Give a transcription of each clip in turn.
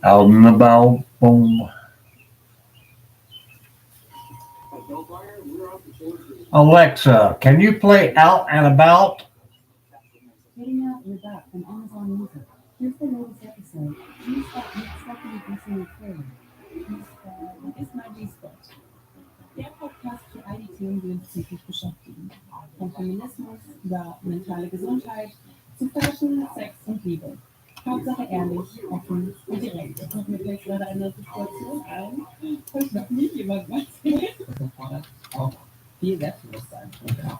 Out and about, boom. Alexa, can you play Out and About? Getting out and about from Amazon Music. Here's the latest episode. G-Spot mit Stephanie Bissing Curry. Was ist mein G-Spot? Der Podcast für all die Themen, die uns täglich beschäftigen. Von Feminismus über mentale Gesundheit zu Fashion, Sex und Liebe. Hauptsache ehrlich, offen und direkt. Mir fällt gerade eine Situation ein, wo ich noch nie jemandem erzählt. Das erfordert auch viel Selbstbewusstsein.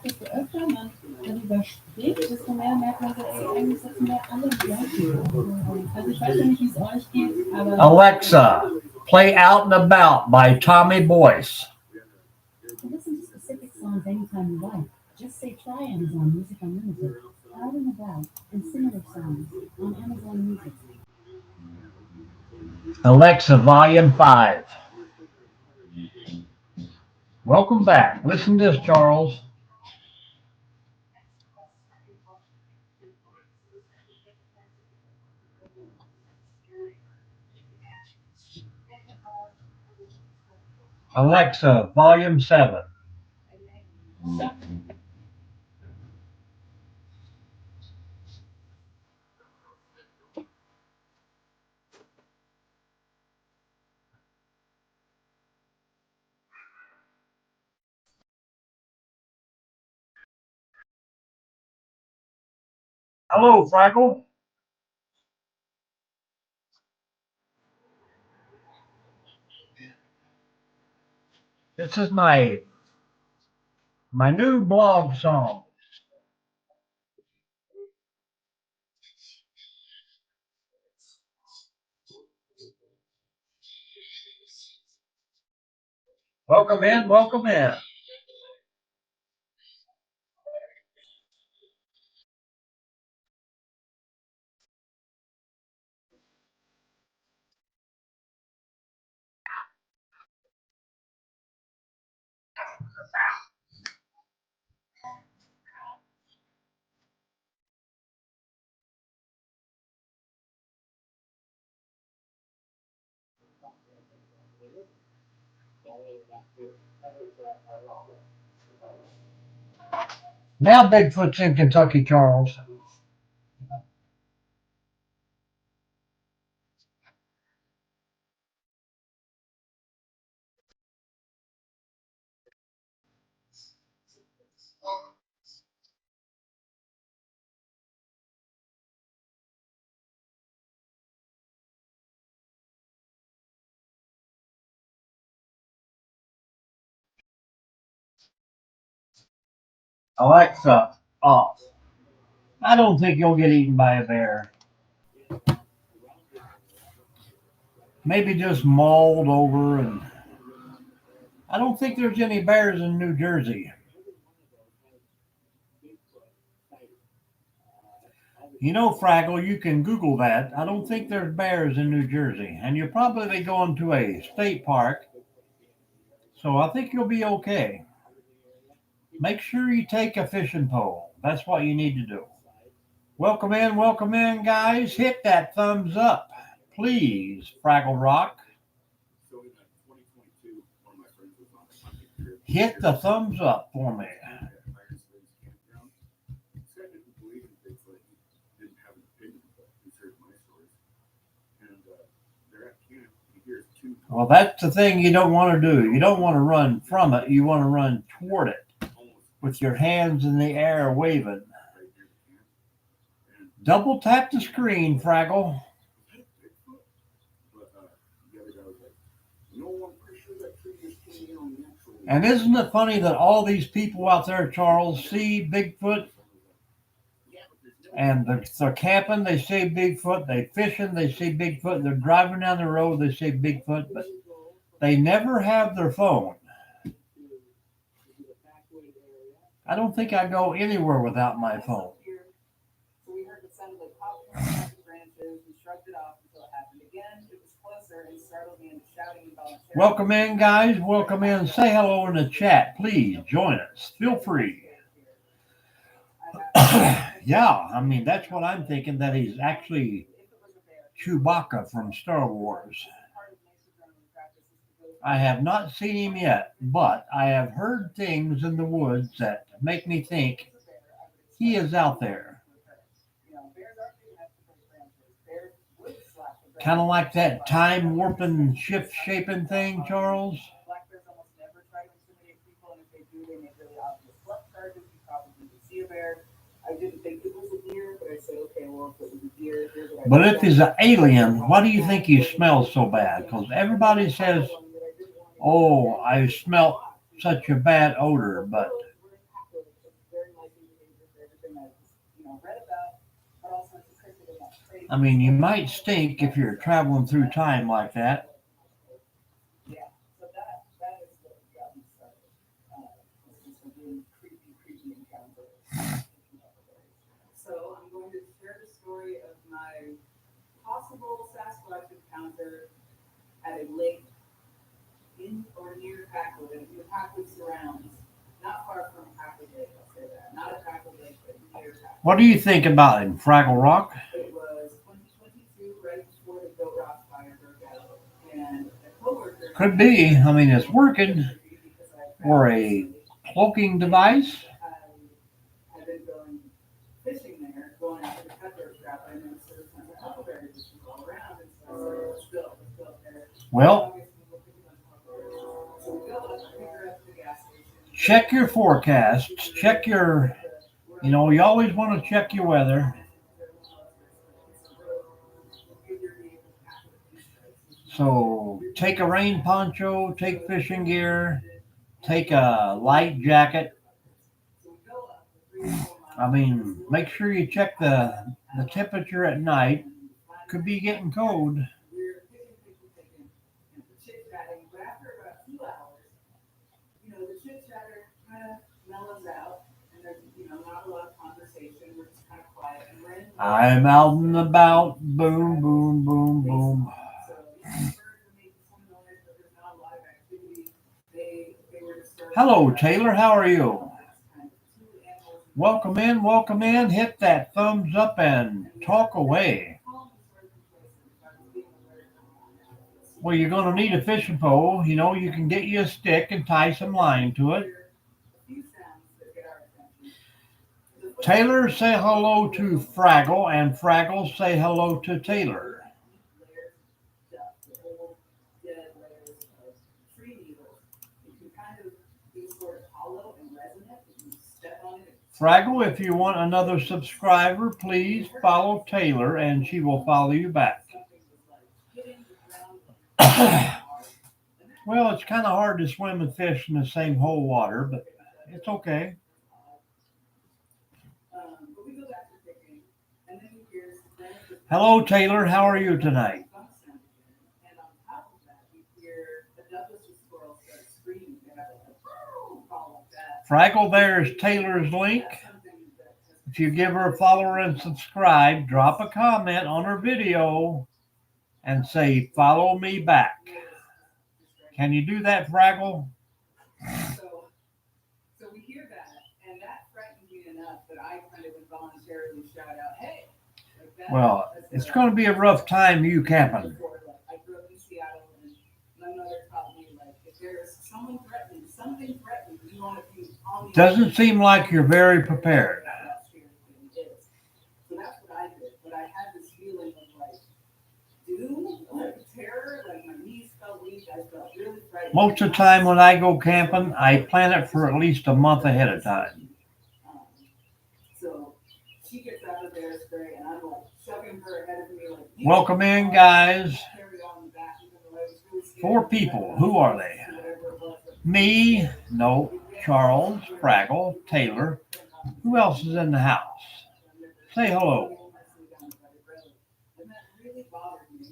Desto öfter man darüber spricht, desto mehr merkt man, dass eigentlich sitzen wir alle im gleichen. Also ich weiß ja nicht, wie es euch geht, aber... Alexa, play Out and About by Tommy Boyce. To listen to specific songs anytime you like, just say try Amazon Music Unlimited, Out and About, and similar songs on Amazon Music. Alexa, volume 5. Welcome back. Listen to this, Charles. Alexa, volume 7. Hello, Fraggle. This is my new blog song. Welcome in, welcome in. Now Bigfoot's in Kentucky, Charles. Alexa, off. I don't think you'll get eaten by a bear. Maybe just mauled over, and I don't think there's any bears in New Jersey. You know, Fraggle, you can Google that. I don't think there's bears in New Jersey. And you're probably going to a state park, so I think you'll be okay. Make sure you take a fishing pole. That's what you need to do. Welcome in, guys. Hit that thumbs up, please, Fraggle Rock. Hit the thumbs up for me. Well, that's the thing you don't want to do. You don't want to run from it. You want to run toward it with your hands in the air waving. Double tap the screen, Fraggle. And isn't it funny that all these people out there, Charles, see Bigfoot and they're camping, they see Bigfoot, they fishing, they see Bigfoot, they're driving down the road, they see Bigfoot, but they never have their phone. I don't think I go anywhere without my phone. We heard the sound of the pop branches. We shrugged it off until it happened again. It was closer and startled me into doubting involuntarily. Welcome in, guys. Welcome in. Say hello in the chat, please. Join us. Feel free. Yeah, I mean, that's what I'm thinking, that he's actually Chewbacca from Star Wars. I have not seen him yet, but I have heard things in the woods that make me think he is out there. Kind of like that time warping, shift shaping thing, Charles. Black bears almost never try to intimidate people, and if they do, they make really obvious bluff charges. You probably would see a bear. I didn't think it was a deer, but I said, okay, well, if it was a deer, here's what I But did. if he's an alien, why do you think he smells so bad? Because everybody says, oh, I smelt such a bad odor, but I mean, you might stink if you're traveling through time like that. Yeah, so that is what got me started. It's just a really creepy encounter. So I'm going to share the story of my possible Sasquatch encounter at a lake in or near Packwood, and the Packwood surrounds, not far from Packwood Lake, I'll say that. Not at Packwood Lake, but near Packwood. What do you think about him, Fraggle Rock? It was 2022, right before the Goat Rock fire broke out, and a coworker. Could be. I mean, it's working. Or a cloaking device. I've been going fishing there, going after the cutthroat trap. I noticed there was tons of huckleberry fishes all around, and so I said, let's go up there. Well, So we go up, figure out the gas station. check your forecasts. Check your, you always want to check your weather. So take a rain poncho, take fishing gear, take a light jacket. I mean, make sure you check the temperature at night. Could be getting cold. We're picking and chit-chatting, but after about 2 hours, the chit-chatter kind of mellows out, and there's, not a lot of conversation. We're just kind of quiet, and we're in. I'm out and about. Boom, boom, boom, boom. So, birds are making some noise, but there's not a lot of activity. They were disturbed. Hello, Taylor. How are you? Welcome in. Hit that thumbs up and talk away. Well, you're going to need a fishing pole. You can get you a stick and tie some line to it. Taylor, say hello to Fraggle, and Fraggle, say hello to Taylor. Fraggle, if you want another subscriber, please follow Taylor, and she will follow you back. Well, it's kind of hard to swim and fish in the same whole water, but it's okay. Hello, Taylor. How are you tonight? Fraggle, there's Taylor's link. If you give her a follow and subscribe, drop a comment on her video and say, follow me back. Can you do that, Fraggle? So we hear that, and that frightened me enough that I kind of involuntarily shout out, hey. Well, it's going to be a rough time you camping. I grew up in Seattle, and my mother taught me, if there's something threatening, you want to be on the Doesn't seem like you're very prepared. So that's what I did, but I had this feeling of doom, terror, my knees felt weak, I felt really frightened. Most of the time when I go camping, I plan it for at least a month ahead of time. So she gets out of there, it's great, and I'm shoving her ahead of me. Welcome in, guys. 4 people. Who are they? Me, no, Charles, Fraggle, Taylor. Who else is in the house? Say hello. And that really bothered me.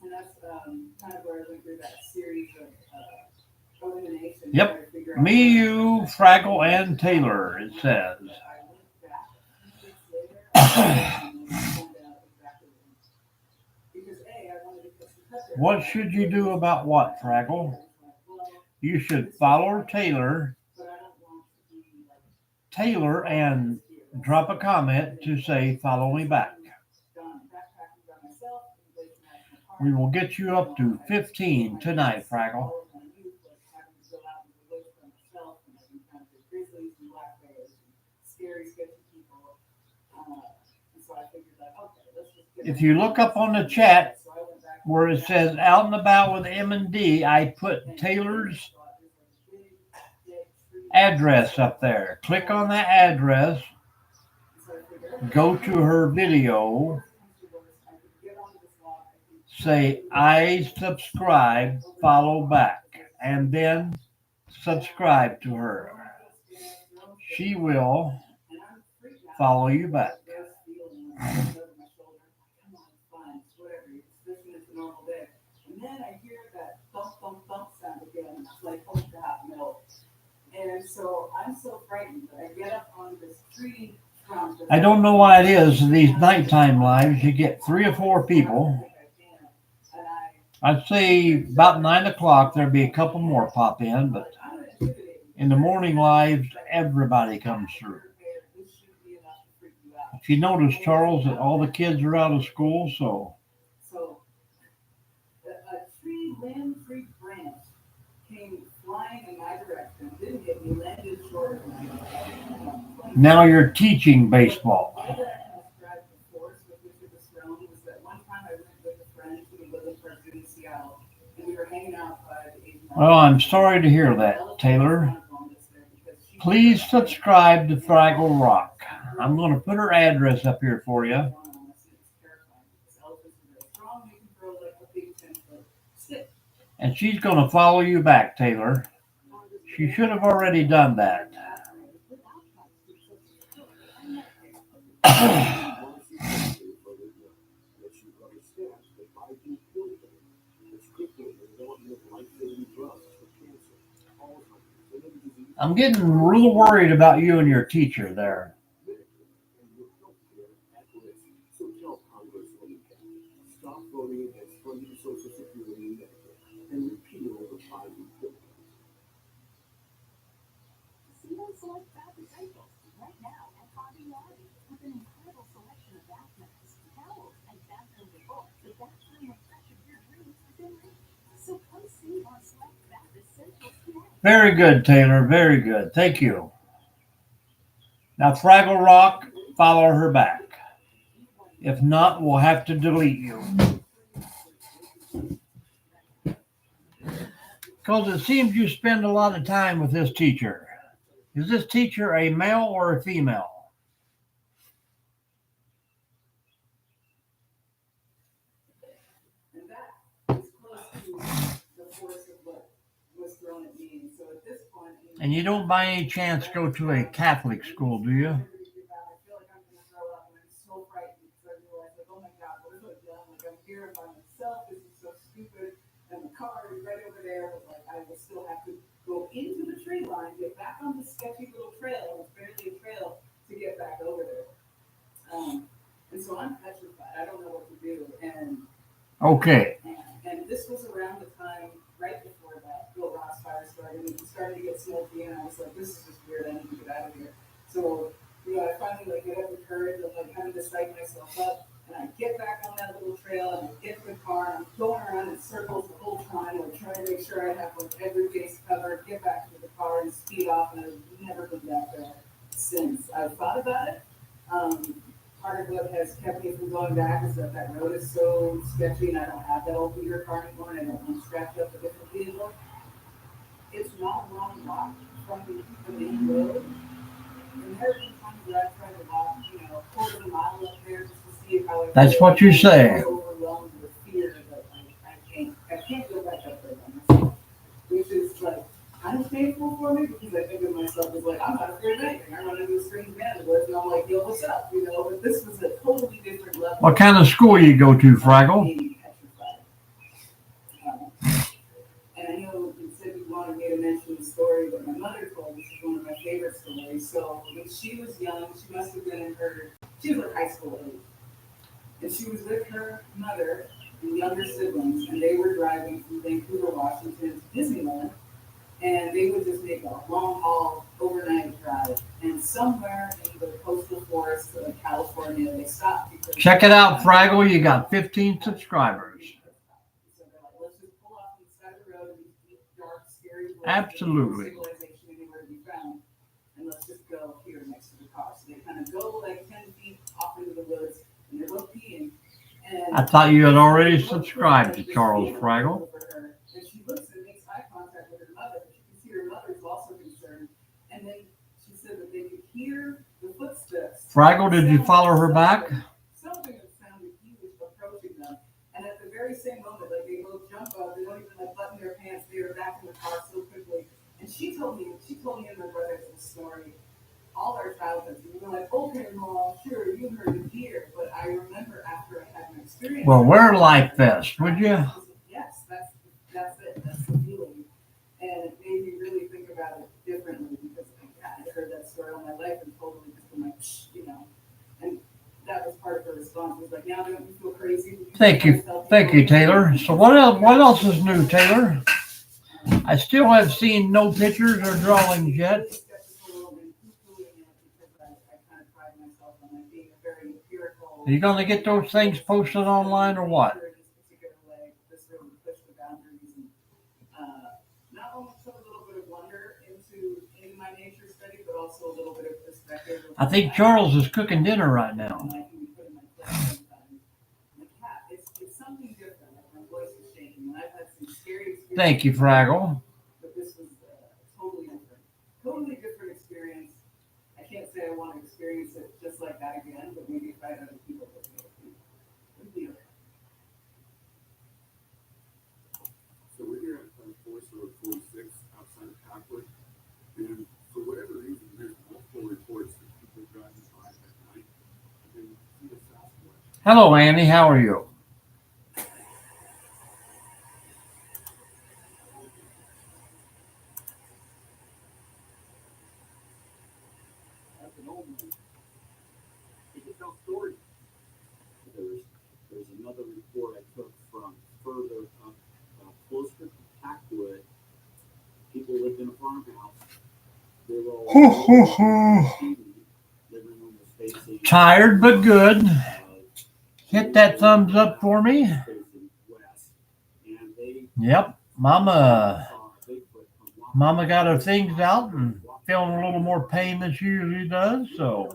And that's kind of where I went through that series of elimination. Yep. Me, you, Fraggle, and Taylor, it says. Because A, I wanted to put some What should you do about what, Fraggle? You should follow Taylor and drop a comment to say, follow me back. We will get you up to 15 tonight, Fraggle. If you look up on the chat where it says out and about with M&D, I put Taylor's address up there. Click on that address, go to her video, say I subscribe, follow back, and then subscribe to her. She will follow you back. And so I'm so frightened that I get up on this tree. I don't know why it is these nighttime lives you get 3 or 4 people. I'd say about 9 o'clock there'd be a couple more pop in, but in the morning lives everybody comes through. If you notice, Charles, that all the kids are out of school, so a tree limb-free branch came flying in my direction, didn't hit me, landed short of me. Now you're teaching baseball. Well, I'm sorry to hear that, Taylor. Please subscribe to Fraggle Rock. I'm going to put her address up here for you. And she's going to follow you back, Taylor. She should have already done that. I'm getting real worried about you and your teacher there. Very good, Taylor. Very good. Thank you. Now, Fraggle Rock, follow her back. If not, we'll have to delete you. Because it seems you spend a lot of time with this teacher. Is this teacher a male or a female? And that is close to the force of what was thrown at me. So at this point, And you don't by any chance go to a Catholic school, do you? I feel like I'm going to throw up, and I'm so frightened because I realize, like, oh my God, what have I done? Like, I'm here by myself. This is so stupid. And the car is right over there, but like, I will still have to go into the tree line, get back on the sketchy little trail. It's barely a trail to get back over there. And so I'm petrified. I don't know what to do. And Okay. And this was around the time right before that Bill Ross fire started. It started to get smoky, and I was like, this is just weird. I need to get out of here. So, I finally like get up the courage of like having to psych myself up, and I get back on that little trail, and I get to the car, and I'm going around in circles the whole time, like trying to make sure I have like every base covered, get back to the car and speed off, and I've never been back there since. I've thought about it. Part of what has kept me from going back is that road is so sketchy, and I don't have that old beater car anymore, and I don't want to scratch up a different vehicle. It's not a long walk from the main road. And there have been times where I've tried to walk, a quarter of a mile up there just to see how it That's what you say. I'm overwhelmed with fear that I can't go back up there by myself. Which is like kind of painful for me because I think of myself as like, I'm not afraid of anything. I run into a strange man in the woods and I'm like, yo, what's up? But this was a totally different level. What kind of school you go to, Fraggle? And I know you said you wanted me to mention the story that my mother told. This is one of my favorite stories. So when she was young, she must have been she was like high school age. And she was with her mother and younger siblings, and they were driving from Vancouver, Washington to Disneyland, and they would just make a long haul overnight drive. And somewhere in the coastal forests of California, they stopped because Check it out, Fraggle. You got 15 subscribers. So they're like, let's just pull off to the side of the road in these deep, dark, scary woods. Absolutely. There's no civilization anywhere to be found, and let's just go here next to the car. So they kind of go like 10 feet off into the woods, and they're both peeing. And I thought you had already subscribed to Charles Fraggle. and she looks and makes eye contact with her mother, but you can see her mother's also concerned. And then she said that they could hear the footsteps. Fraggle, did you follow her back? Something that sounded huge approaching them. And at the very same moment, like they both jump up, they don't even like button their pants, they are back in the car so quickly. And she told me and my brother this story all our childhoods. And we were like, okay, Mom, sure, you heard the deer. But I remember after I had an experience. Well, wear Life Vest, would you? Yes, that's it. That's the feeling. And it made me really think about it differently because I heard that story all my life and totally just been like, you know. And that was part of her response. Was like, now don't you feel crazy? Thank you, Taylor. So what else is new, Taylor? I still have seen no pictures or drawings yet. Are you going to get those things posted online or what? Not only put a little bit of wonder into my nature study, but also a little bit of perspective. I think Charles is cooking dinner right now. It's something different. Like my voice is shaking, and I've had some scary experiences. Thank you, Fraggle. But this was totally different. Totally different experience. I can't say I want to experience it just like that again, but maybe if I had other people with me, it would be okay. So we're here at Forest Road 46 outside of Packwood, and for whatever reason, there's multiple reports that people driving by at night and see the Sasquatch. Hello, Annie. How are you? That's an old one. He can tell stories. There's another report I took from further up, closer to Packwood. People lived in a farmhouse. They were all living room was facing Tired but good. Hit that thumbs up for me. facing west, and they Yep, Mama saw a Bigfoot come walking got her things out and feeling a little more pain than she usually does, so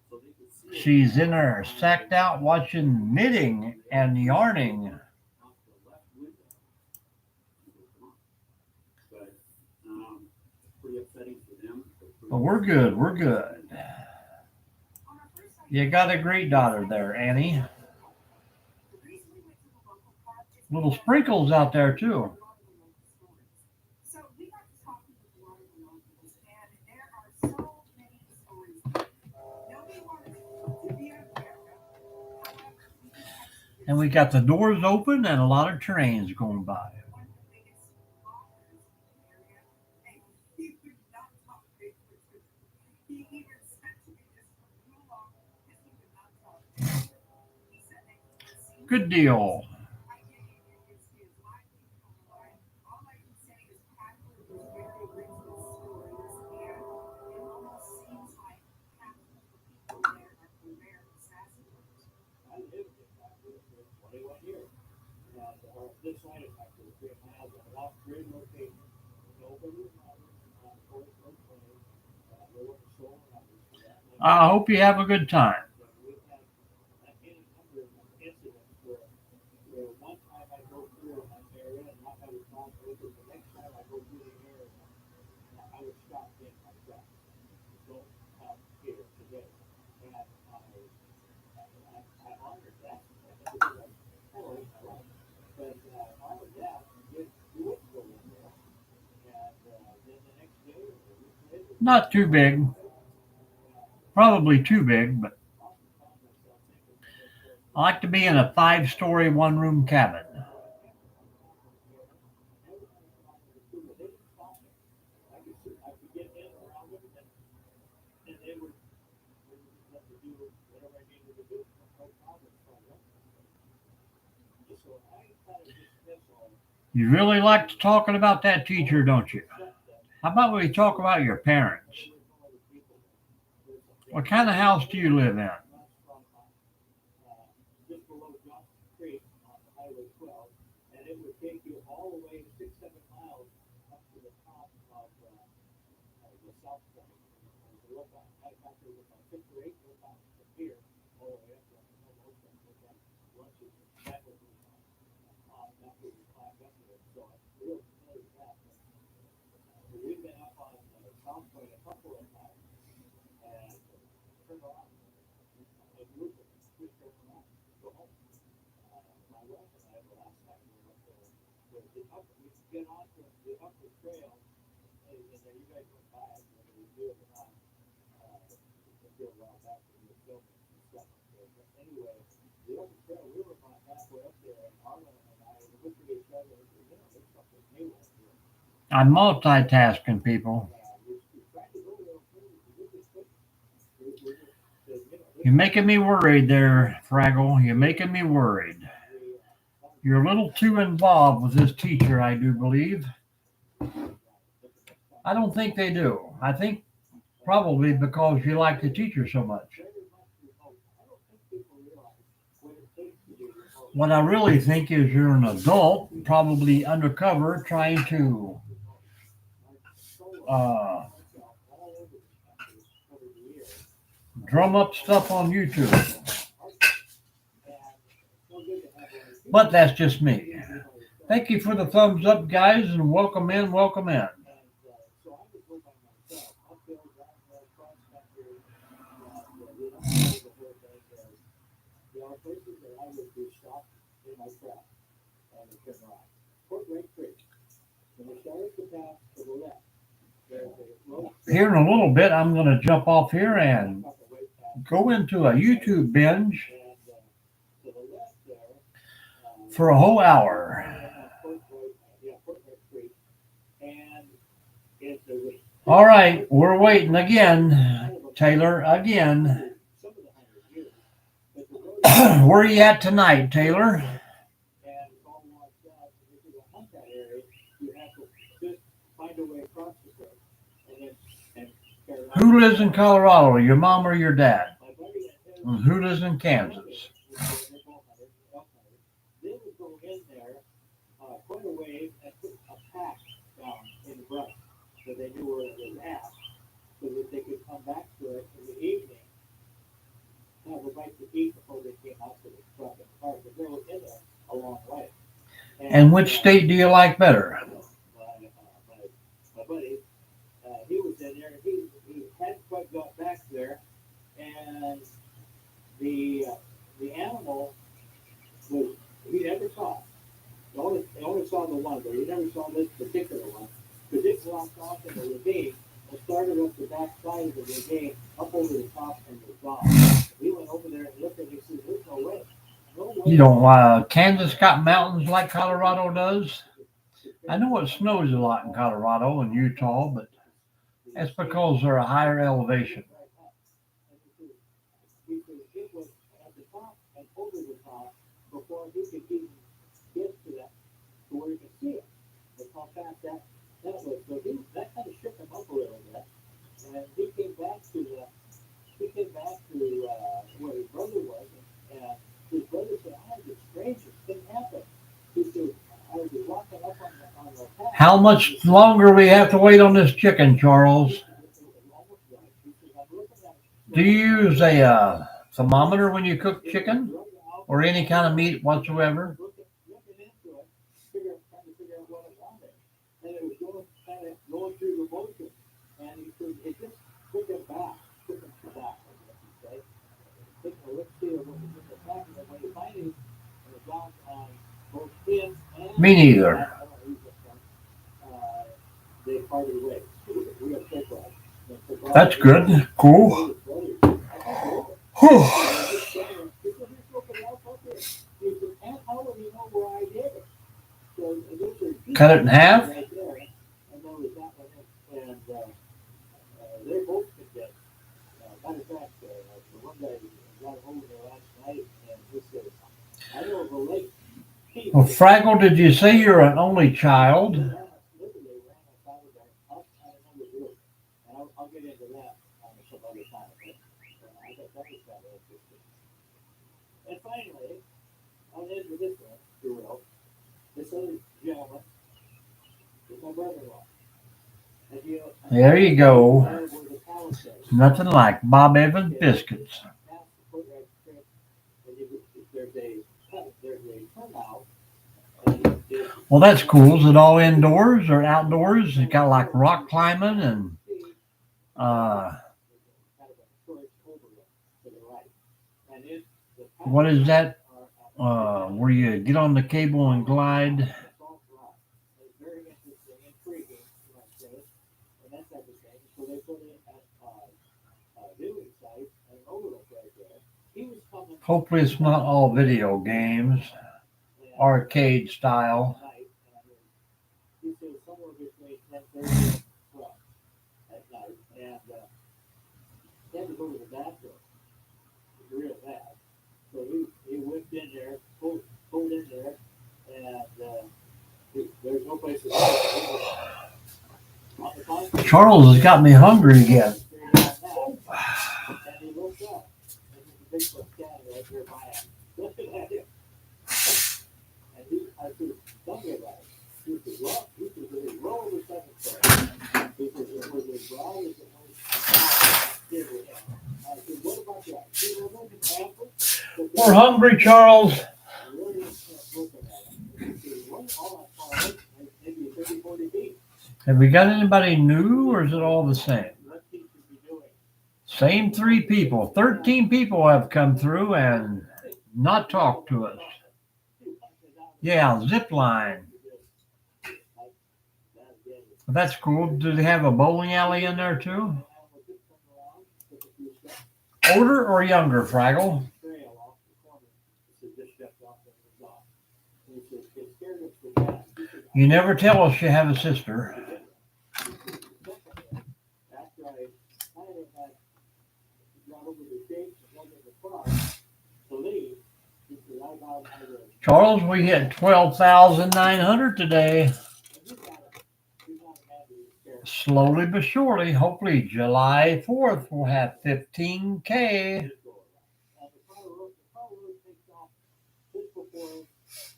so they could see it she's in there sacked out watching knitting and yarning. out the left window. But pretty upsetting for them. But we're good. We're good. You got a great daughter there, Annie. Little sprinkles out there too. So we got to talking with a lot of the locals, and there are so many stories. Nobody wanted to be in America. However, we did have And we got the doors open and a lot of trains going by. one of the biggest bloggers in the area, and he would not talk Bigfoot to me. He even said to me this for too long because he would not talk Bigfoot. He said that he had seen Good deal. I get it. It's his livelihood line. All I can say is Packwood is very rich with stories, and it almost seems like half of the people there are aware of Sasquatch. I lived in Packwood for 21 years. And this side of Packwood, 3 miles, a lot great location. Nobody on Forest Road 20, Little Soul and others. I hope you have a good time. But we've had any number of incidents where one time I go through an area and not have a phone over, the next time I go through the area, I was stopped in my truck. Don't come here today. And I honored that. Because I followed my life. But honored that. You wouldn't go in there. And then the next day or a week later, Not too big. Probably too big, but I like to be in a 5-story, 1-room cabin. I could get in around them and they would let me do whatever I needed to do. No problem. So I kind of dismiss all You really like talking about that teacher, don't you? except that How about we talk about your parents? there were no other people there. What kind of house do you live in? Just below Johnson Creek on Highway 12, and it would take you all the way 6-7 miles up to the top of the South Point. You look on, I thought there was about 6 or 8 look on from here all the way up to the look at lunches. That was that's where we climbed up to it. So I'm real familiar with that. But we've been up on South Point a couple of times and turned around. A group of us, we turned around, go home. My wife and I, the last time we were up there, was the upper, we could get onto the upper trail, and then you guys went by, whether we do it or not. It's been a while back when we were filming and stuff up there. But anyway, the upper trail, we were about halfway up there, and Arlen and I looked at each other and said, there's something new up here. I'm multitasking, people. We tried to go there, we just couldn't. We just said, You're making me worried there, Fraggle. You're making me worried. You're a little too involved with this teacher, I do believe. I don't think they do. I think probably because you like the teacher so much. What I really think is you're an adult, probably undercover, trying to drum up stuff on YouTube. But that's just me. Thank you for the thumbs up, guys, and welcome in, welcome in. So I would go by myself, uphill, downhill, cross country, the whole thing. There are places that I would be stopped in my tracks and it turn around. Fort Wright Creek. When you start at the path to the left, there's a road. Here in a little bit, I'm going to jump off here and go into a YouTube binge And to the left there, for a whole hour. Fort Wright Creek. And it's a All right, we're waiting again, Taylor, again. some of the 100 years. But the road Where are you at tonight, Taylor? and it's all washed out. If you hunt that area, you have to just find a way across the creek and then carry on. Who lives in Colorado, your mom or your dad? My buddy and his And who lives in Kansas? they would go in there quite a ways and put a pack down in the brush so they knew where it was at, so that they could come back to it in the evening, have a bite to eat before they came out to the truck and park. But they were in there a long way. And which state do you like better? My buddy, he was in there. He hadn't quite got back there, and the animal was he never saw it. They only saw the one, but he never saw this particular one because it walked off in the ravine and started up the back side of the ravine up over the top and was gone. We went over there and looked at it and said, "There's no way." No way. You know, Kansas got mountains like Colorado does. I know it snows a lot in Colorado and Utah, but that's because they're a higher elevation. Because it was at the top and over the top before he could even get to that, to where he could see it. That's how fast that was. So that kind of shook him up a little bit. And he came back to where his brother was, and his brother said, "I had the strangest thing happen." He said, "I was walking up on the path." How much longer we have to wait on this chicken, Charles? Do you use a thermometer when you cook chicken or any kind of meat whatsoever? Looking into it, trying to figure out what it wanted. And it was going through the motion. And he said, it just took it back. Okay? Let's see what was in the back. And then when he finally got on both him and Me neither. they parted ways. We got pick right. That's good. Cool. Whew. Cut it in half. They're both condemned. Matter of fact, the one guy got over there last night and he says, "I know of a lake Well, Fraggle, did you say you're an only child? Literally ran us out of there, us and another group. And I'll get into that some other time. But I thought that was kind of interesting. And finally, I'll end with this one, if you will. This other gentleman is my brother-in-law. And There you go. where the Palisades. Nothing like Bob Evans biscuits. Past the foot trip, and there's a turnout. And Well, that's cool. Is it all indoors or outdoors? It got like rock climbing and what is that? Where you get on the cable and glide? Hopefully, it's not all video games, arcade style. He said somewhere between 10:30 and 12 at night, and he had to go to the bathroom. It was real bad. So he whipped in there, pulled in there, and there's no place to go. On the concrete, Charles has got me hungry again. and he looked up, and there's a Bigfoot standing right there by him, looking at him. And I said, tell me about it. He said, well, roll the second story. He said, it was as broad as it was here with him. I said, what about that? He said, well, look at apples. We're hungry, Charles. I really can't look at him. He said, well, all that far away, maybe 30, 40 feet. Have we got anybody new or is it all the same? What he should be doing. Same 3 people. 13 people have come through and not talked to us. Yeah, zip line. That's cool. Do they have a bowling alley in there too? Older or younger, Fraggle? You never tell us you have a sister. Charles, we hit 12,900 today. Slowly but surely. Hopefully July 4th we'll have 15K.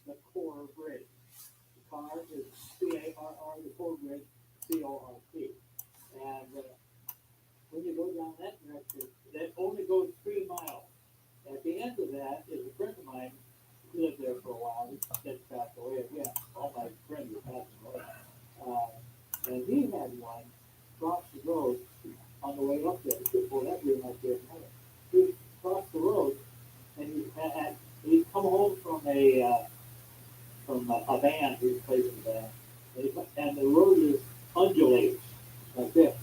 The core bridge. The car is C-A-R-R, the core bridge, C-O-R-P. And when you go down that direction, that only goes 3 miles. At the end of that is a friend of mine who lived there for a while. He since passed away again. All my friends are passing away. And he had one cross the road on the way up there. Well, that really might be another. He crossed the road and he'd come home from a band. He plays in the band. And the road is undulates like this.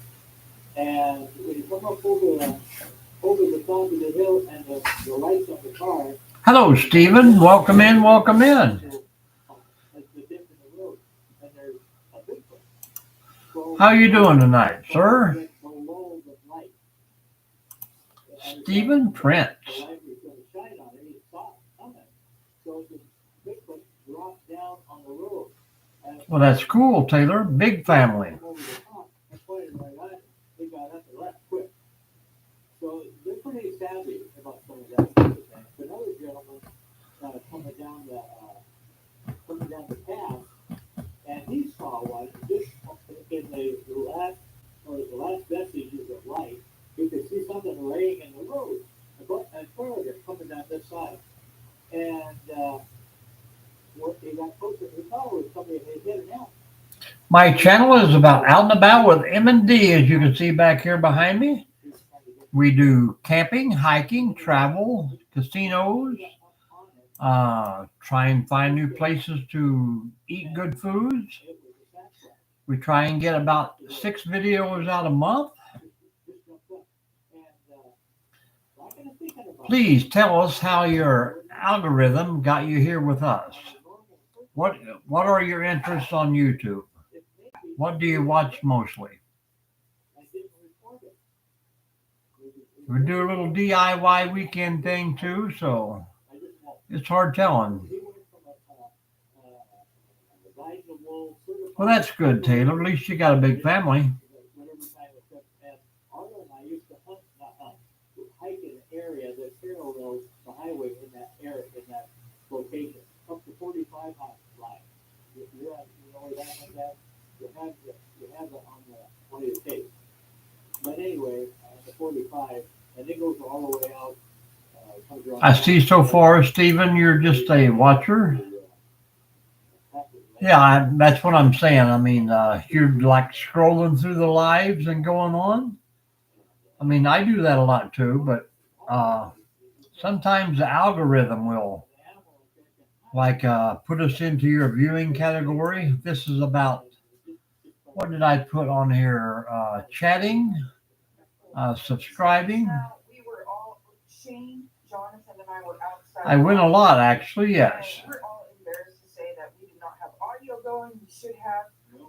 And when you come up over the top of the hill and the lights on the car. Hello, Stephen. Welcome in. Welcome in. How you doing tonight, sir? Stephen Prince. Well, that's cool, Taylor. Big family. So they're pretty savvy about some of that sort of thing. Another gentleman coming down the path, and he saw one just in the last vestiges of light. You could see something laying in the road, a corridor coming down this side. And when he got closer, he thought it was somebody had hit an elk. My channel is about out and about with M&D, as you can see back here behind me. We do camping, hiking, travel, casinos, try and find new places to eat good foods. We try and get about 6 videos out a month. Please tell us how your algorithm got you here with us. What are your interests on YouTube? What do you watch mostly? We do a little DIY weekend thing too, so it's hard telling. will certify. Well, that's good, Taylor. At least you got a big family. Whenever time it's up, and Arnold and I used to hike in an area that parallels the highway in that area, in that location, up to 45 line. You know where that one's at? You have it on one of your tapes. But anyway, the 45, and it goes all the way out. Comes around. I see so far, Stephen, you're just a watcher. Yeah, that's what I'm saying. I mean, you're like scrolling through the lives and going on. I mean, I do that a lot too, but sometimes the algorithm will like put us into your viewing category. This is about, what did I put on here? Chatting, subscribing. We were all, Shane, Jonathan, and I were outside. I win a lot, actually, yes. And we're all embarrassed to say that we did not have audio going. We should have,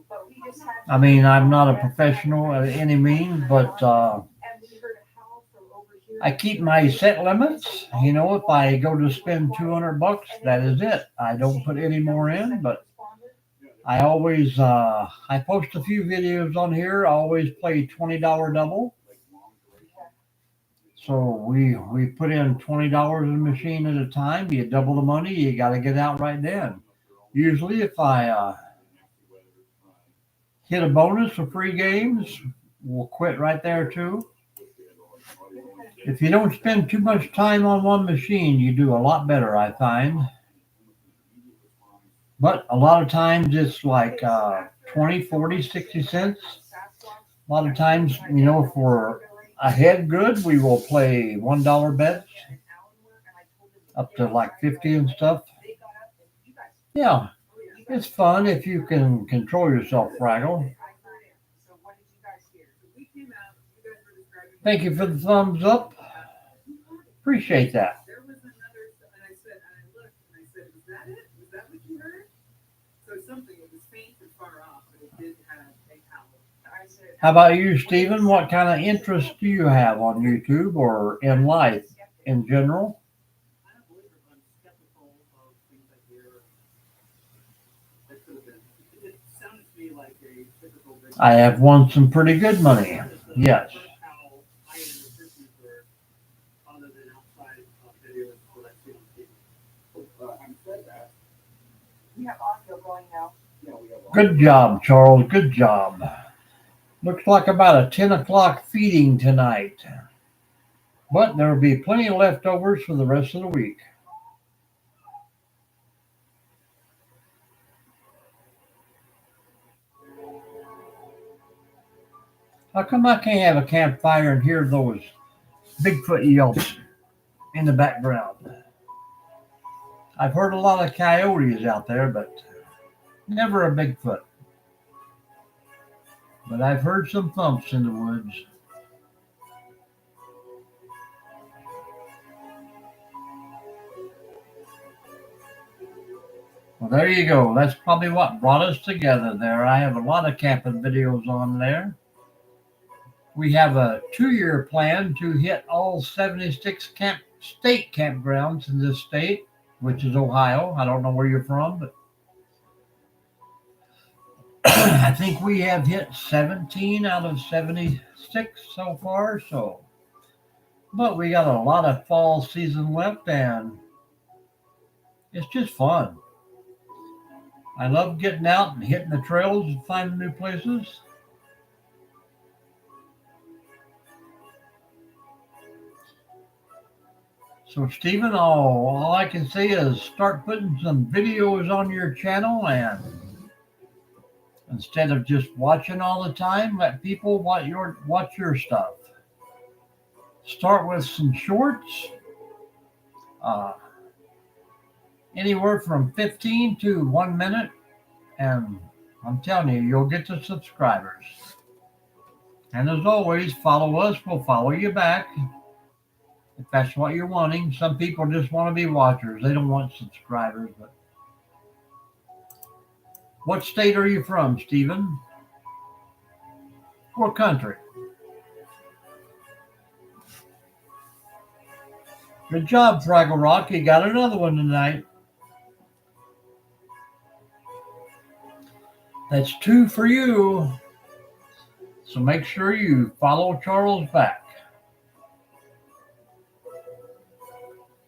but we just had. I mean, I'm not a professional at any means, but And we heard a howl from over here. I keep my set limits. You know, if I go to spend $200, that is it. I don't put any more in, but I always, I post a few videos on here. I always play $20 double. So we put in $20 in the machine at a time. You double the money, you got to get out right then. Usually if I hit a bonus for free games, we'll quit right there too. If you don't spend too much time on one machine, you do a lot better, I find. But a lot of times it's like 20, 40, 60 cents. A lot of times, you know, if we're ahead good, we will play $1 bets up to like 50 and stuff. Yeah, it's fun if you can control yourself, Fraggle. Thank you for the thumbs up. Appreciate that. There was another, and I looked and I said, was that it? Was that what you heard? So something, it was faint and far off, but it did have a howl. I said, How about you, Stephen? What kind of interest do you have on YouTube or in life in general? I don't believe it. I'm skeptical of things I hear. That could have been. It sounded to me like a typical. I have won some pretty good money. Yes. How I am researching for other than outside videos what I see on TV. Having said that, We have audio going now. yeah, we have. Good job, Charles. Good job. Looks like about a 10 o'clock feeding tonight. But there will be plenty of leftovers for the rest of the week. How come I can't have a campfire and hear those Bigfoot yelps in the background? I've heard a lot of coyotes out there, but never a Bigfoot. But I've heard some thumps in the woods. Well, there you go. That's probably what brought us together there. I have a lot of camping videos on there. We have a 2-year plan to hit all 76 state campgrounds in this state, which is Ohio. I don't know where you're from, but I think we have hit 17 out of 76 so far. But we got a lot of fall season left, and it's just fun. I love getting out and hitting the trails and finding new places. So, Stephen, all I can say is start putting some videos on your channel, and instead of just watching all the time, let people watch your stuff. Start with some shorts, anywhere from 15 to 1 minute, and I'm telling you, you'll get the subscribers. And as always, follow us, we'll follow you back. If that's what you're wanting. Some people just want to be watchers. They don't want subscribers. But what state are you from, Stephen? What country? Good job, Fraggle Rock. You got another one tonight. That's 2 for you. So make sure you follow Charles back.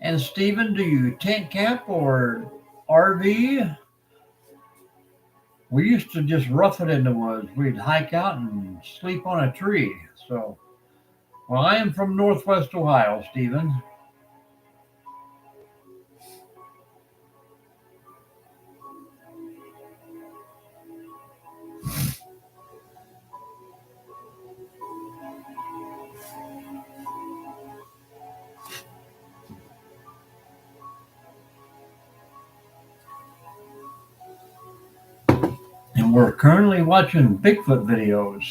And Stephen, do you tent camp or RV? We used to just rough it in the woods. We'd hike out and sleep on a tree. So, well, I am from Northwest Ohio, Stephen. And we're currently watching Bigfoot videos.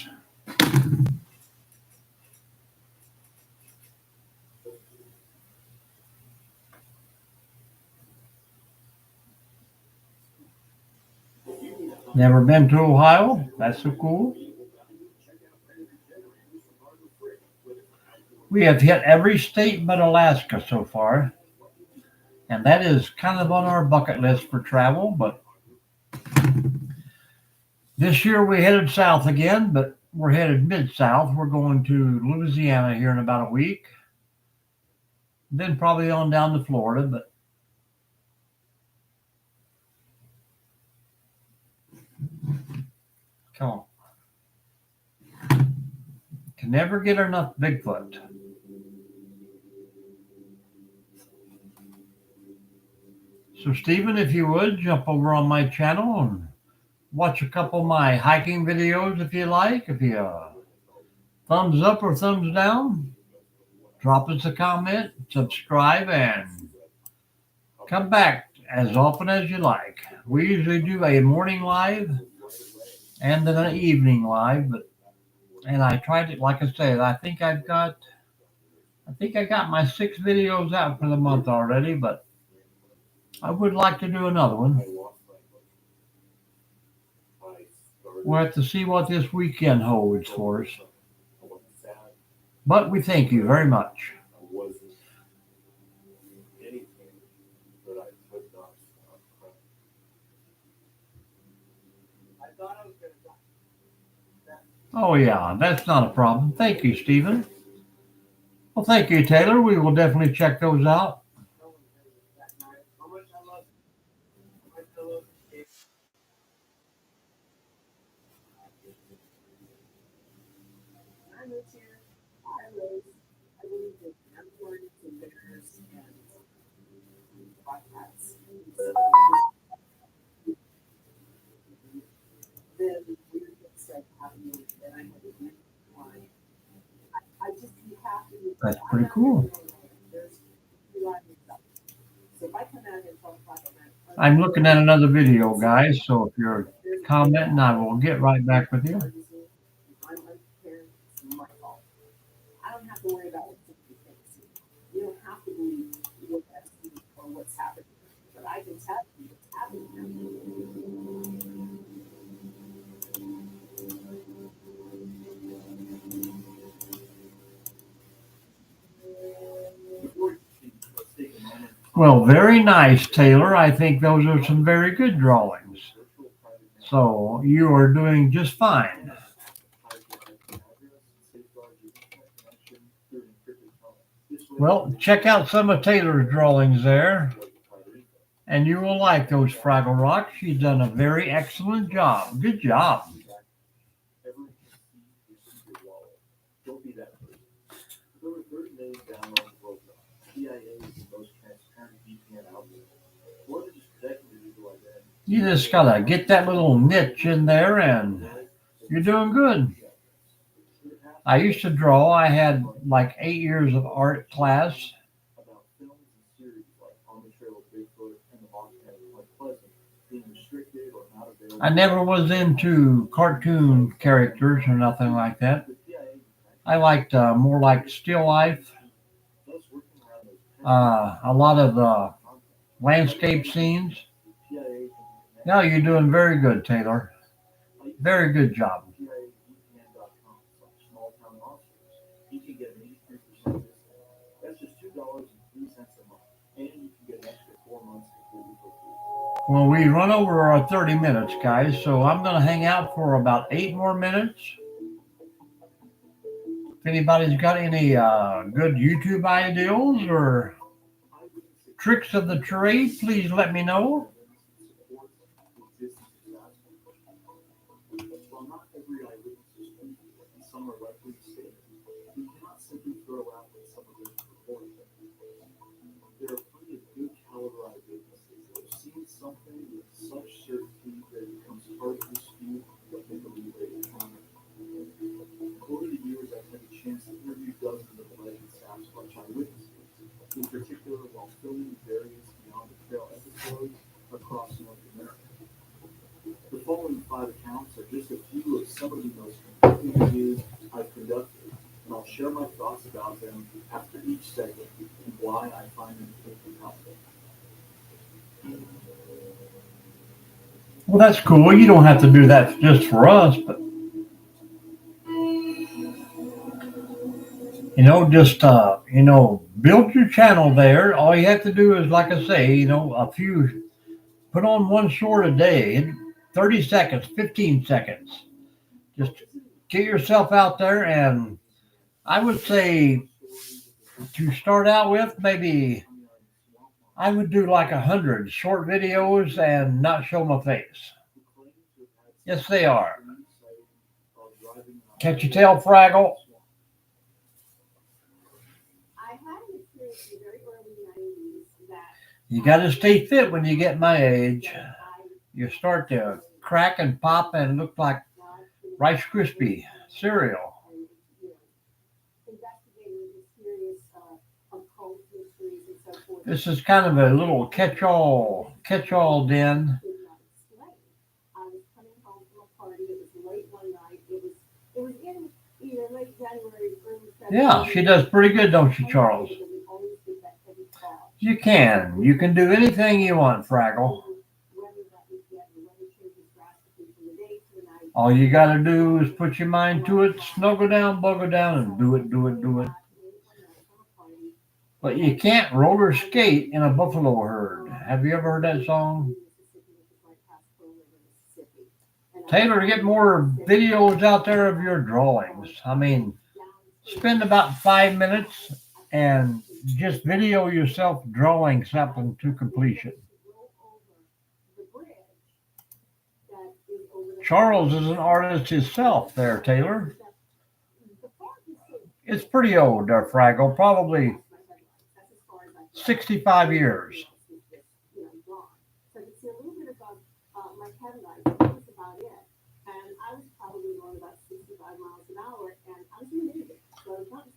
Never been to Ohio? That's so cool. We have hit every state but Alaska so far. And that is kind of on our bucket list for travel. But this year we headed south again, but we're headed mid-south. We're going to Louisiana here in about a week. Then probably on down to Florida, but come on. Can never get enough Bigfoot. So Stephen, if you would, jump over on my channel and watch a couple of my hiking videos if you like. If you thumbs up or thumbs down, drop us a comment, subscribe, and come back as often as you like. We usually do a morning live and then an evening live, and I tried to, like I said, I think I got my 6 videos out for the month already, but I would like to do another one. We'll have to see what this weekend holds for us. But we thank you very much. I thought I was gonna die. Oh, yeah, that's not a problem. Thank you, Stephen. Well, thank you, Taylor. We will definitely check those out. No one knows that night. How much I love you. How much I love you. When I moved here, I believed in unicorns and bears and bobcats. Then weird things started happening, and I had to do why. I just you have to. That's pretty cool. There's you line yourself. So if I come out here and talk about it, I'm looking at another video, guys, so if you're commenting, I will get right back with you. I'm unprepared. It's my fault. I don't have to worry about what somebody thinks. You don't have to believe what I see or what's happening, but I can tell you what's happening. Well, very nice, Taylor. I think those are some very good drawings. So you are doing just fine. Well, check out some of Taylor's drawings there, and you will like those Fraggle Rocks. She's done a very excellent job. Good job. You just gotta get that little niche in there, and you're doing good. I used to draw. I had like 8 years of art class. I never was into cartoon characters or nothing like that. I liked more like still life, a lot of landscape scenes. No, you're doing very good, Taylor. Very good job. Well, we run over our 30 minutes, guys, so I'm going to hang out for about 8 more minutes. If anybody's got any good YouTube ideas or tricks of the trade, please let me know. While not every eyewitness is truthful, and some are likely to stay, we cannot simply throw out what some of them report. There are plenty of good caliber eyewitnesses that have seen something with such certainty that it becomes hard to dispute what they believe they encountered. Over the years, I've had a chance to interview dozens of alleged Sasquatch eyewitnesses, in particular while filming various Beyond the Trail episodes across North America. The following 5 accounts are just a few of some of the most compelling interviews I've conducted, and I'll share my thoughts about them after each segment and why I find them so compelling. Well, that's cool. You don't have to do that just for us, but just build your channel there. All you have to do is, like I say, put on one short a day, 30 seconds, 15 seconds. Just get yourself out there, and I would say to start out with, maybe I would do like 100 short videos and not show my face. Yes, they are. Can't you tell, Fraggle? I had an experience in the very early 90s that You got to stay fit when you get my age. You start to crack and pop and look like Rice Krispie cereal. investigating mysterious occult mysteries and so forth. This is kind of a little catch-all den. Could not explain. I was coming home from a party. It was late one night. It was in either late January, early February. Yeah, she does pretty good, don't you, Charles? You can do anything you want, Fraggle. All you got to do is put your mind to it, snuggle down, bugger down, and do it. But you can't roller skate in a buffalo herd. Have you ever heard that song? Taylor, get more videos out there of your drawings. I mean, spend about 5 minutes and just video yourself drawing something to completion. Charles is an artist himself there, Taylor. It's pretty old, Fraggle, probably 65 years.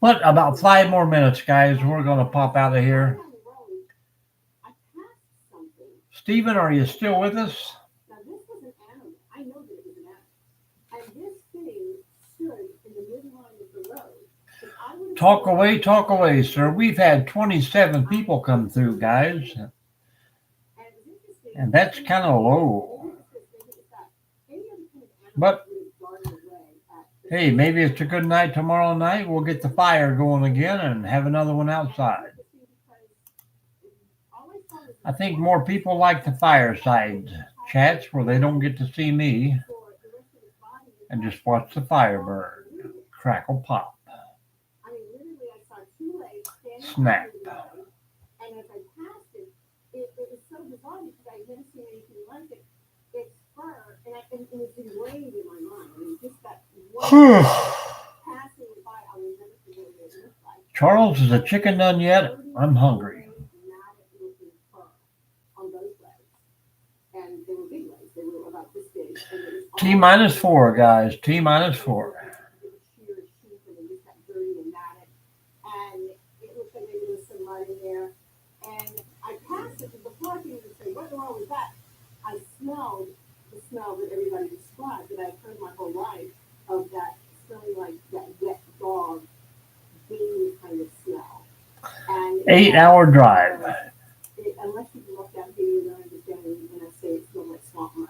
But about 5 more minutes, guys. We're going to pop out of here. Stephen, are you still with us? Now this was an animal. I know that it was an animal. And this thing stood in the midline of the road. If I would have Talk away, sir. We've had 27 people come through, guys. And that's kind of low. But hey, maybe it's a good night tomorrow night. We'll get the fire going again and have another one outside. I think more people like the fireside chats where they don't get to see me and just watch the fire burn, crackle, pop, snap. And as I passed it, it was so bizarre because I had never seen anything like it. It's fur, and it was ingrained in my mind. I mean, just that one passing by, I will never forget what it looked like. Charles, is the chicken done yet? I'm hungry. T-4, guys. T-4. And it looked like maybe there was some mud in there. And I passed it, but before I could even say, what the hell was that? I smelled the smell that everybody described that I've heard my whole life of that smelling like that wet dog bean kind of smell. And 8-hour drive. Unless you look down here, you don't understand when I say it smells like swamp mud.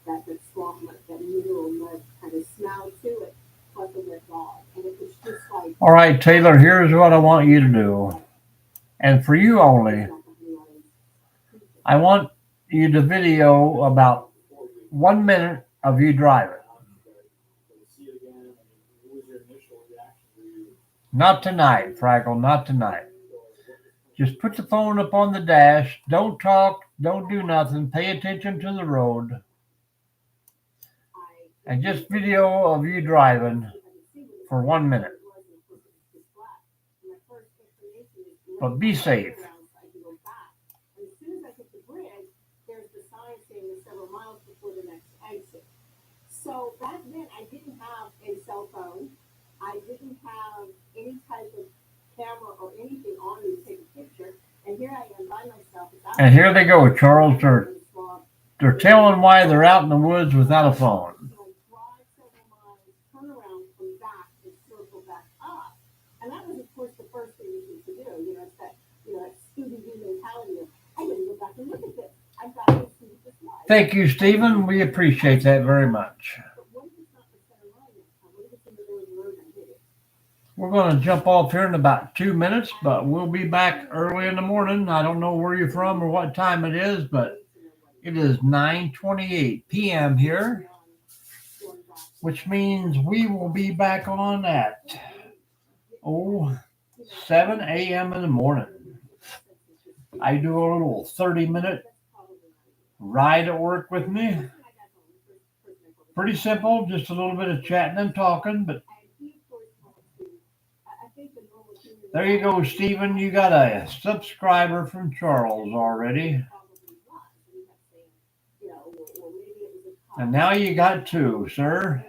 That swamp mud, that mineral mud kind of smell to it, plus a wet dog. And it was just like. All right, Taylor, here's what I want you to do. And for you only, I want you the video about 1 minute of you driving. See it again. I mean, what was your initial reaction? Were you Not tonight, Fraggle, not tonight. Just put the phone up on the dash. Don't talk. Don't do nothing. Pay attention to the road. And just video of you driving for 1 minute. But be safe. And as soon as I hit the bridge, there's the sign saying we're several miles before the next exit. So back then, I didn't have a cell phone. I didn't have any type of camera or anything on me to take a picture. And here I am by myself. And here they go, Charles. They're telling why they're out in the woods without a phone. So I drive several miles, turn around, come back, and circle back up. And that was, of course, the first thing you need to do. You know, it's that, that Scooby-Doo mentality of, I didn't go back and look at this. I've got to see this life. Thank you, Stephen. We appreciate that very much. But what if it's not the center line next time? What if it's in the middle of the road and I hit it? We're going to jump off here in about 2 minutes, but we'll be back early in the morning. I don't know where you're from or what time it is, but it is 9:28 p.m. here, which means we will be back on at 7 a.m. in the morning. I do a little 30-minute ride at work with me. Pretty simple, just a little bit of chatting and talking, but there you go, Stephen. You got a subscriber from Charles already. And now you got 2, sir.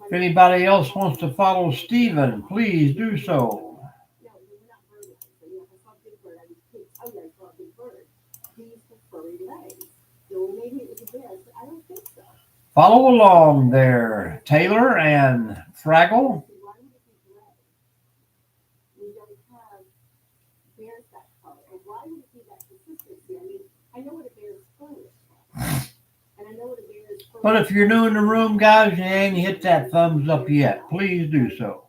If anybody else wants to follow Stephen, please do so. Follow along there, Taylor and Fraggle. But if you're new in the room, guys, you ain't hit that thumbs up yet, please do so.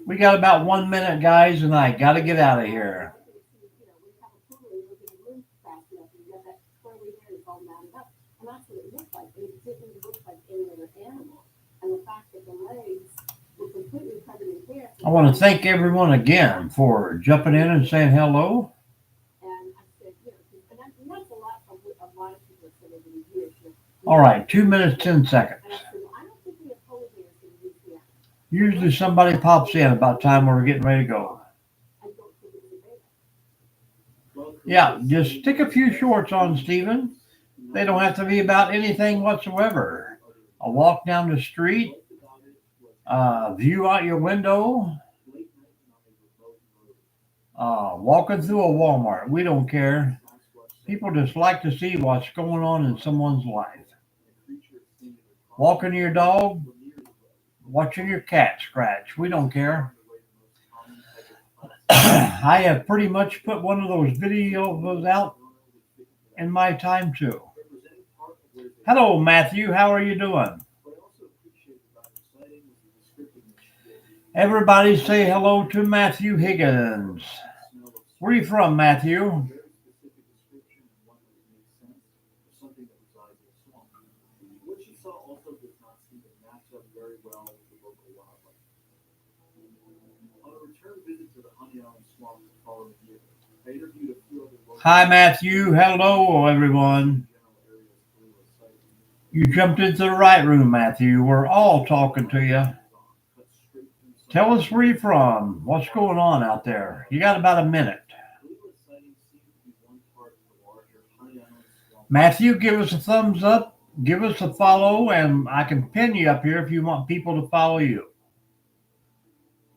We got about 1 minute, guys, and I got to get out of here. I want to thank everyone again for jumping in and saying hello. All right, 2 minutes, 10 seconds. Usually somebody pops in about time when we're getting ready to go. Yeah, just stick a few shorts on, Stephen. They don't have to be about anything whatsoever. A walk down the street, view out your window, walking through a Walmart. We don't care. People just like to see what's going on in someone's life. Walking your dog, watching your cat scratch. We don't care. I have pretty much put one of those videos out in my time too. Hello, Matthew. How are you doing? Everybody say hello to Matthew Higgins. Where are you from, Matthew? Hi, Matthew. Hello, everyone. You jumped into the right room, Matthew. We're all talking to you. Tell us where you're from. What's going on out there? You got about a minute. Matthew, give us a thumbs up. Give us a follow, and I can pin you up here if you want people to follow you.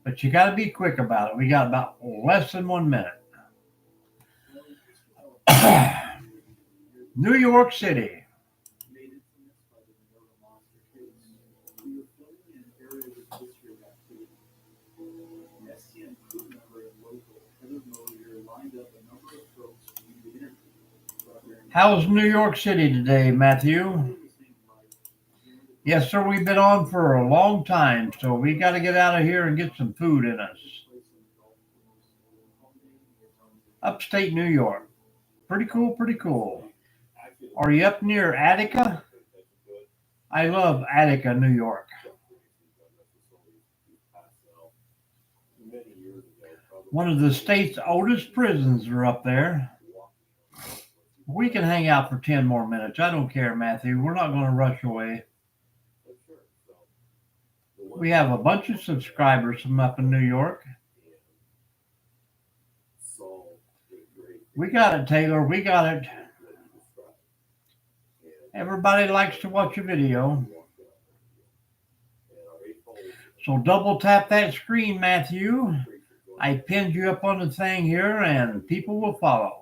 But you got to be quick about it. We got about less than 1 minute. New York City. How's New York City today, Matthew? Yes, sir. We've been on for a long time, so we got to get out of here and get some food in us. Upstate New York. Pretty cool, pretty cool. Are you up near Attica? I love Attica, New York. One of the state's oldest prisons are up there. We can hang out for 10 more minutes. I don't care, Matthew. We're not going to rush away. We have a bunch of subscribers from up in New York. We got it, Taylor. We got it. Everybody likes to watch a video. So double tap that screen, Matthew. I pinned you up on the thing here and people will follow.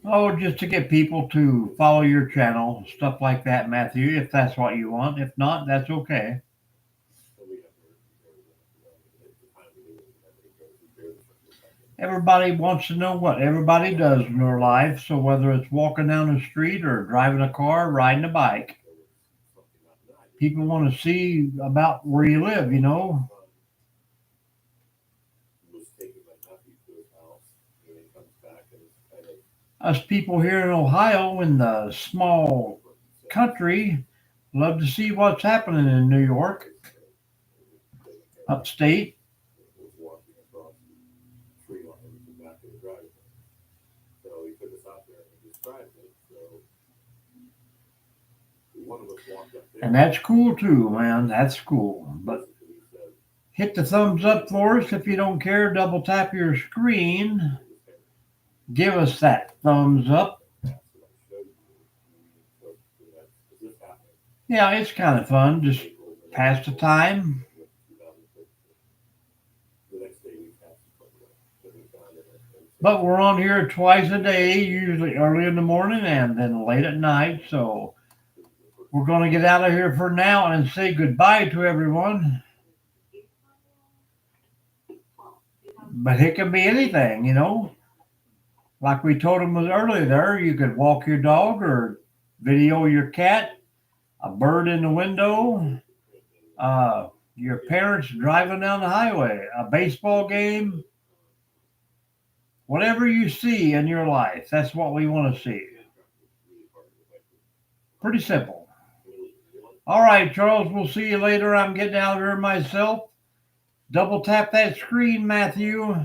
Oh, just to get people to follow your channel, stuff like that, Matthew, if that's what you want. If not, that's okay. Everybody wants to know what everybody does in their life. So whether it's walking down the street or driving a car, riding a bike, people want to see about where you live, you know. Us people here in Ohio, in the small country, love to see what's happening in New York, upstate. And that's cool too, man. That's cool. But hit the thumbs up for us if you don't care. Double tap your screen. Give us that thumbs up. Yeah, it's kind of fun. Just pass the time. But we're on here twice a day, usually early in the morning and then late at night. So we're going to get out of here for now and say goodbye to everyone. But it can be anything, you know. Like we told them earlier there, you could walk your dog or video your cat, a bird in the window, your parents driving down the highway, a baseball game, whatever you see in your life. That's what we want to see. Pretty simple. All right, Charles, we'll see you later. I'm getting out of here myself. Double tap that screen, Matthew.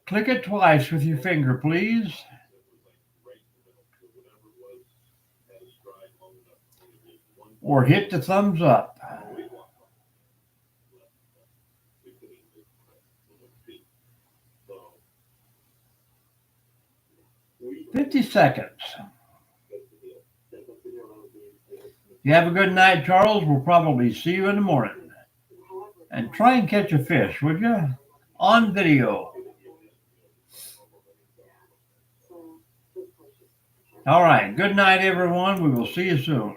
Click it twice with your finger, please. Or hit the thumbs up. 50 seconds. You have a good night, Charles. We'll probably see you in the morning. And try and catch a fish, would you? On video. All right. Good night, everyone. We will see you soon.